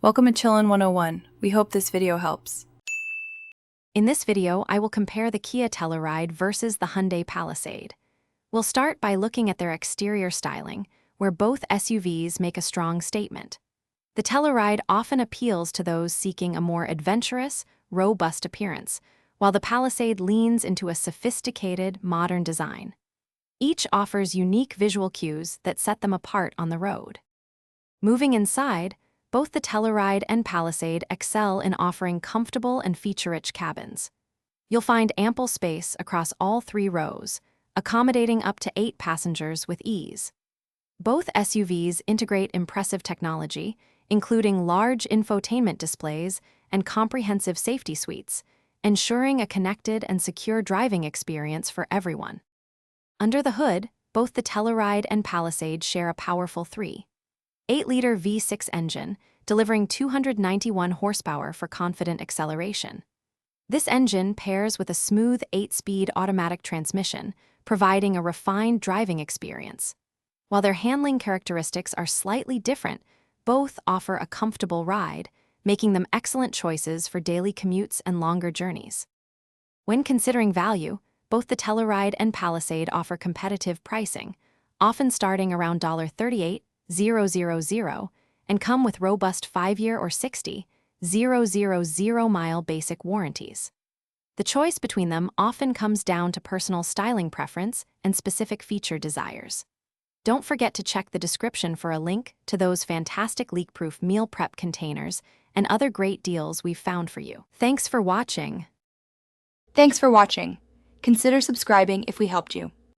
Welcome to Chillin' 101. We hope this video helps. In this video, I will compare the Kia Telluride versus the Hyundai Palisade. We'll start by looking at their exterior styling, where both SUVs make a strong statement. The Telluride often appeals to those seeking a more adventurous, robust appearance, while the Palisade leans into a sophisticated, modern design. Each offers unique visual cues that set them apart on the road. Moving inside, both the Telluride and Palisade excel in offering comfortable and feature-rich cabins. You'll find ample space across all 3 rows, accommodating up to 8 passengers with ease. Both SUVs integrate impressive technology, including large infotainment displays and comprehensive safety suites, ensuring a connected and secure driving experience for everyone. Under the hood, both the Telluride and Palisade share a powerful 3.8-liter V6 engine, delivering 291 horsepower for confident acceleration. This engine pairs with a smooth 8-speed automatic transmission, providing a refined driving experience. While their handling characteristics are slightly different, both offer a comfortable ride, making them excellent choices for daily commutes and longer journeys. When considering value, both the Telluride and Palisade offer competitive pricing, often starting around $38,000, and come with robust 5-year or 60,000-mile basic warranties. The choice between them often comes down to personal styling preference and specific feature desires. Don't forget to check the description for a link to those fantastic leak-proof meal prep containers and other great deals we've found for you. Thanks for watching. Thanks for watching. Consider subscribing if we helped you.